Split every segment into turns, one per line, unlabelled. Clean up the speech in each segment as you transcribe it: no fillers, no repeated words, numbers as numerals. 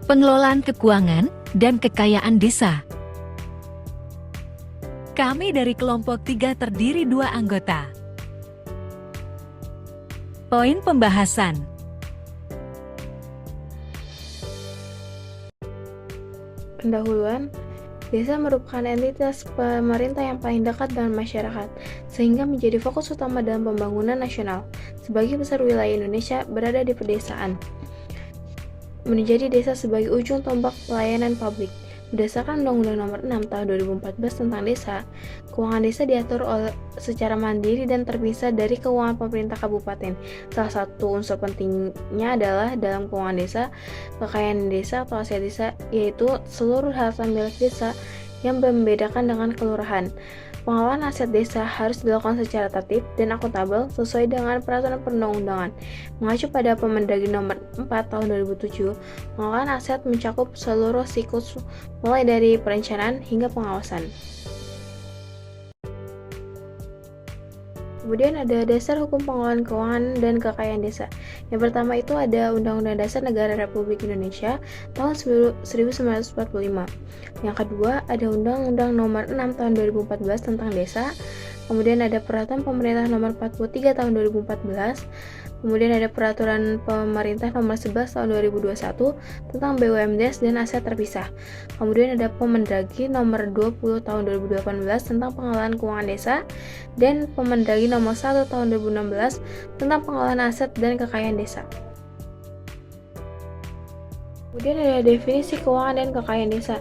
Pengelolaan keuangan dan kekayaan desa. Kami dari kelompok 3 terdiri 2 anggota. Poin pembahasan.
Pendahuluan, desa merupakan entitas pemerintah yang paling dekat dengan masyarakat, sehingga menjadi fokus utama dalam pembangunan nasional. Sebagian besar wilayah Indonesia berada di pedesaan, menjadi desa sebagai ujung tombak pelayanan publik. Berdasarkan Undang-Undang Nomor 6 Tahun 2014 tentang Desa, keuangan desa diatur secara mandiri dan terpisah dari keuangan pemerintah kabupaten. Salah satu unsur pentingnya adalah dalam keuangan desa, kekayaan desa atau aset desa, yaitu seluruh harta milik desa yang membedakan dengan kelurahan. Pengelolaan aset desa harus dilakukan secara tertib dan akuntabel sesuai dengan peraturan perundang-undangan. Mengacu pada Permendagri Nomor 4 Tahun 2007, pengelolaan aset mencakup seluruh siklus mulai dari perencanaan hingga pengawasan. Kemudian ada dasar hukum pengelolaan keuangan dan kekayaan desa. Yang pertama itu ada Undang-Undang Dasar Negara Republik Indonesia tahun 1945. Yang kedua ada Undang-Undang Nomor 6 Tahun 2014 tentang Desa. Kemudian ada Peraturan Pemerintah Nomor 43 Tahun 2014. Kemudian ada Peraturan Pemerintah Nomor 11 Tahun 2021 tentang BUMDes dan aset terpisah. Kemudian ada Permendagri Nomor 20 Tahun 2018 tentang pengelolaan keuangan desa dan Permendagri Nomor 1 Tahun 2016 tentang pengelolaan aset dan kekayaan desa. Kemudian ada definisi keuangan dan kekayaan desa.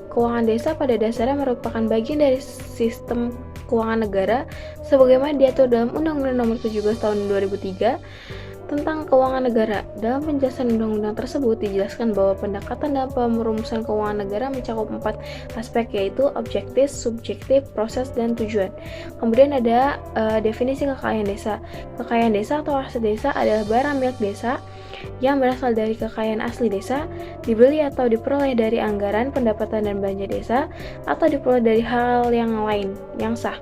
Keuangan desa pada dasarnya merupakan bagian dari sistem keuangan negara sebagaimana diatur dalam Undang-Undang Nomor 17 Tahun 2003 tentang keuangan negara. Dalam penjelasan undang-undang tersebut dijelaskan bahwa pendekatan dalam perumusan keuangan negara mencakup 4 aspek, yaitu objektif, subjektif, proses, dan tujuan. Kemudian ada definisi kekayaan desa. Kekayaan desa atau aset desa adalah barang milik desa yang berasal dari kekayaan asli desa, dibeli atau diperoleh dari anggaran, pendapatan, dan belanja desa, atau diperoleh dari hal yang lain yang sah.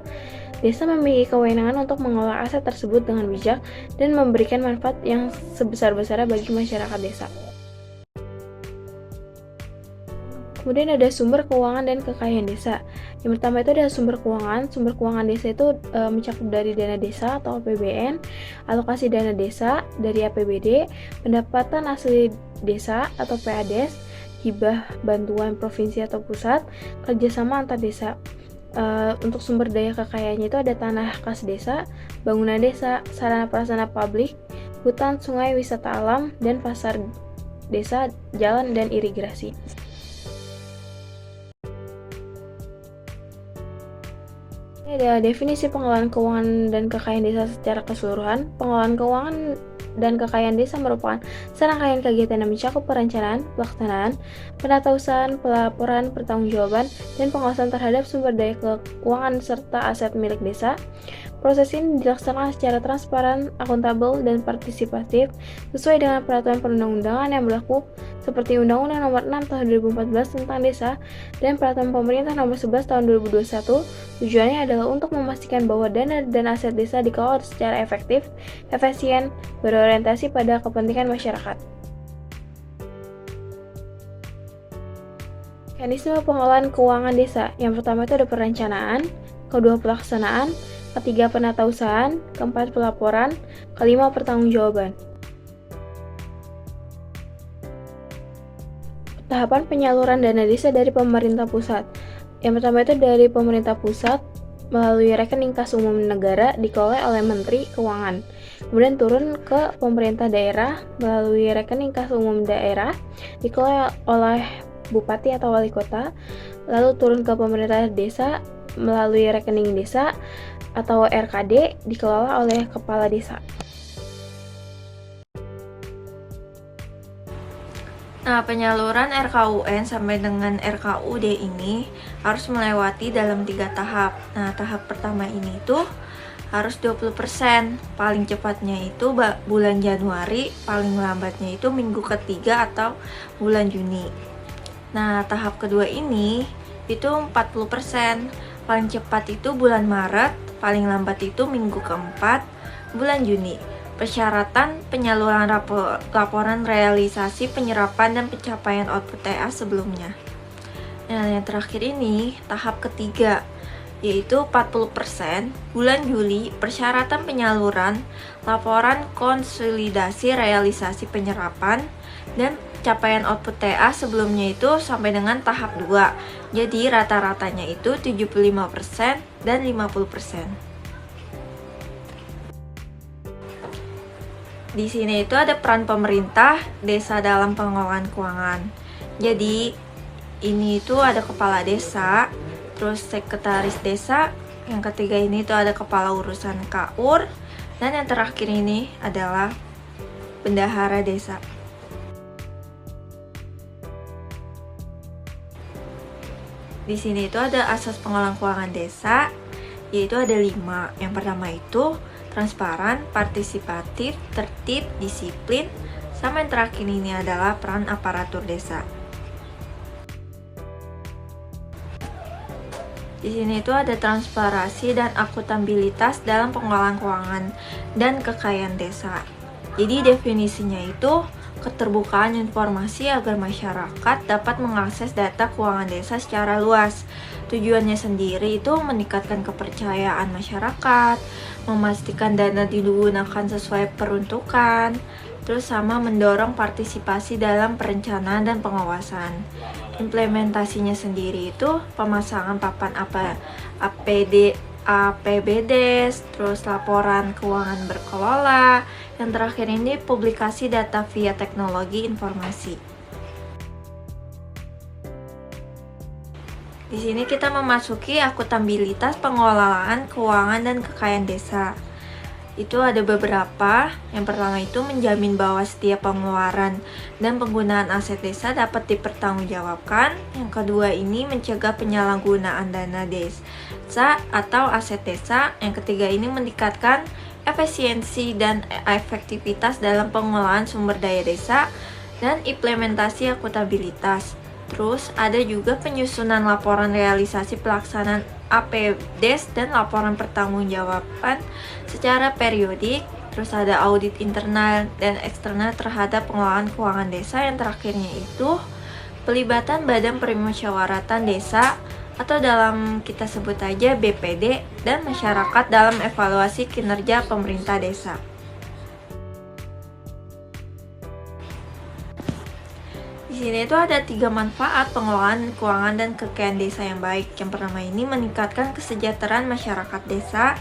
Desa memiliki kewenangan untuk mengelola aset tersebut dengan bijak dan memberikan manfaat yang sebesar-besarnya bagi masyarakat desa. Kemudian ada sumber keuangan dan kekayaan desa. Yang pertama itu ada sumber keuangan. Sumber keuangan desa itu mencakup dari dana desa atau APBN, alokasi dana desa dari APBD, pendapatan asli desa atau PADES, hibah bantuan provinsi atau pusat, kerjasama antar desa. Untuk sumber daya kekayaannya itu ada tanah kas desa, bangunan desa, sarana prasarana publik, hutan, sungai, wisata alam, dan pasar desa, jalan, dan irigasi. Ini ada definisi pengelolaan keuangan dan kekayaan desa secara keseluruhan. Pengelolaan keuangan dan kekayaan desa merupakan serangkaian kegiatan yang mencakup perencanaan, pelaksanaan, penatausahaan, pelaporan, pertanggungjawaban, dan pengawasan terhadap sumber daya keuangan serta aset milik desa. Proses ini dilaksanakan secara transparan, akuntabel, dan partisipatif sesuai dengan peraturan perundang-undangan yang berlaku seperti Undang-Undang Nomor 6 Tahun 2014 tentang Desa dan Peraturan Pemerintah Nomor 11 Tahun 2021. Tujuannya adalah untuk memastikan bahwa dana dan aset desa dikelola secara efektif, efisien, berorientasi pada kepentingan masyarakat. Mekanisme pengelolaan keuangan desa. Yang pertama itu ada perencanaan, kedua pelaksanaan, ketiga penatausahaan, keempat pelaporan, kelima pertanggungjawaban. Tahapan penyaluran dana desa dari pemerintah pusat. Yang pertama itu dari pemerintah pusat melalui rekening kas umum negara dikelola oleh Menteri Keuangan. Kemudian turun ke pemerintah daerah melalui rekening kas umum daerah dikelola oleh bupati atau wali kota. Lalu turun ke pemerintah desa melalui rekening desa atau RKD dikelola oleh kepala desa.
Nah, penyaluran RKUN sampai dengan RKUD ini harus melewati dalam 3 tahap. Nah, tahap pertama ini tuh harus 20%. Paling cepatnya itu bulan Januari, paling lambatnya itu minggu ketiga atau bulan Juni. Nah, tahap kedua ini itu 40%. Paling cepat itu bulan Maret, paling lambat itu minggu keempat bulan Juni. persyaratan penyaluran laporan realisasi penyerapan dan pencapaian output TA sebelumnya. Nah, yang terakhir ini tahap ketiga, yaitu 40% bulan Juli persyaratan penyaluran laporan konsolidasi realisasi penyerapan dan capaian output TA sebelumnya itu sampai dengan tahap 2. Jadi rata-ratanya itu 75% dan 50%. Di sini itu ada peran pemerintah desa dalam pengelolaan keuangan. Jadi ini itu ada kepala desa, terus sekretaris desa, yang ketiga ini itu ada kepala urusan KUR, dan yang terakhir ini adalah bendahara desa. Di sini itu ada asas pengelolaan keuangan desa, yaitu ada 5. Yang pertama itu transparan, partisipatif, tertib, disiplin, sama yang terakhir ini adalah peran aparatur desa. Di sini itu ada transparansi dan akuntabilitas dalam pengelolaan keuangan dan kekayaan desa. Jadi definisinya itu keterbukaan informasi agar masyarakat dapat mengakses data keuangan desa secara luas. Tujuannya sendiri itu meningkatkan kepercayaan masyarakat, memastikan dana digunakan sesuai peruntukan, terus sama mendorong partisipasi dalam perencanaan dan pengawasan. Implementasinya sendiri itu pemasangan papan APBDes, terus laporan keuangan berkelola, yang terakhir ini publikasi data via teknologi informasi. Di sini kita memasuki akuntabilitas pengelolaan keuangan dan kekayaan desa. Itu ada beberapa. Yang pertama itu menjamin bahwa setiap pengeluaran dan penggunaan aset desa dapat dipertanggungjawabkan. Yang kedua ini mencegah penyalahgunaan dana desa atau aset desa. Yang ketiga ini meningkatkan efisiensi dan efektivitas dalam pengelolaan sumber daya desa dan implementasi akuntabilitas. Terus ada juga penyusunan laporan realisasi pelaksanaan APBDes dan laporan pertanggungjawaban secara periodik. Terus ada audit internal dan eksternal terhadap pengelolaan keuangan desa. Yang terakhirnya itu pelibatan badan permusyawaratan desa atau dalam kita sebut aja BPD dan masyarakat dalam evaluasi kinerja pemerintah desa. Di sini itu ada 3 manfaat pengelolaan keuangan dan kekayaan desa yang baik. Yang pertama ini meningkatkan kesejahteraan masyarakat desa,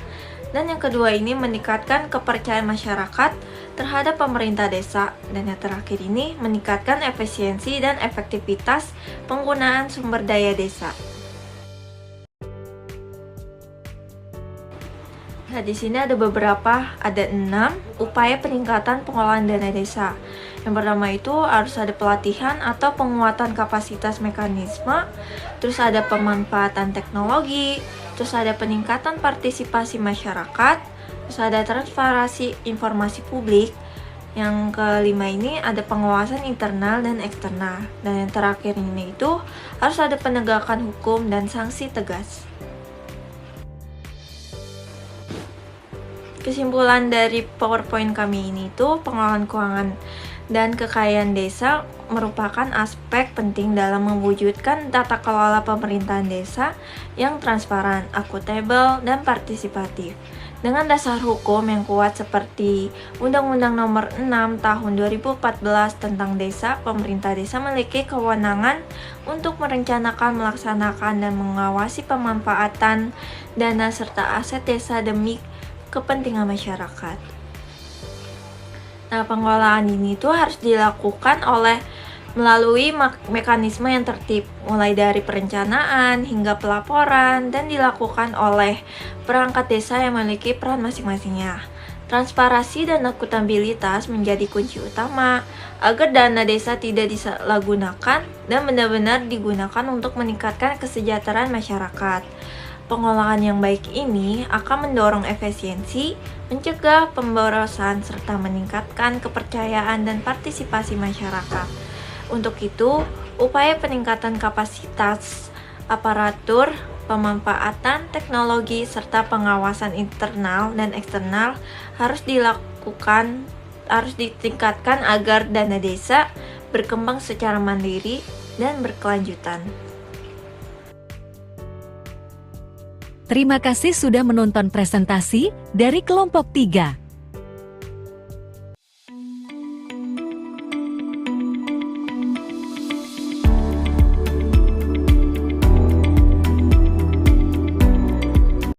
dan yang kedua ini meningkatkan kepercayaan masyarakat terhadap pemerintah desa, dan yang terakhir ini meningkatkan efisiensi dan efektivitas penggunaan sumber daya desa. Nah, di sini ada 6 upaya peningkatan pengelolaan dana desa. Yang pertama itu harus ada pelatihan atau penguatan kapasitas mekanisme, terus ada pemanfaatan teknologi, terus ada peningkatan partisipasi masyarakat, terus ada transparansi informasi publik. Yang kelima ini ada pengawasan internal dan eksternal, dan yang terakhir ini itu harus ada penegakan hukum dan sanksi tegas. Kesimpulan dari PowerPoint kami ini itu pengelolaan keuangan dan kekayaan desa merupakan aspek penting dalam mewujudkan tata kelola pemerintahan desa yang transparan, akuntabel, dan partisipatif. Dengan dasar hukum yang kuat seperti Undang-Undang Nomor 6 Tahun 2014 tentang Desa, pemerintah desa memiliki kewenangan untuk merencanakan, melaksanakan, dan mengawasi pemanfaatan dana serta aset desa demi kepentingan masyarakat. Nah, pengelolaan ini tuh harus dilakukan melalui mekanisme yang tertib, mulai dari perencanaan hingga pelaporan, dan dilakukan oleh perangkat desa yang memiliki peran masing-masingnya. Transparansi dan akuntabilitas menjadi kunci utama agar dana desa tidak disalahgunakan dan benar-benar digunakan untuk meningkatkan kesejahteraan masyarakat. Pengelolaan yang baik ini akan mendorong efisiensi, mencegah pemborosan, serta meningkatkan kepercayaan dan partisipasi masyarakat. Untuk itu, upaya peningkatan kapasitas aparatur, pemanfaatan teknologi, serta pengawasan internal dan eksternal harus dilakukan ditingkatkan agar dana desa berkembang secara mandiri dan berkelanjutan.
Terima kasih sudah menonton presentasi dari kelompok 3.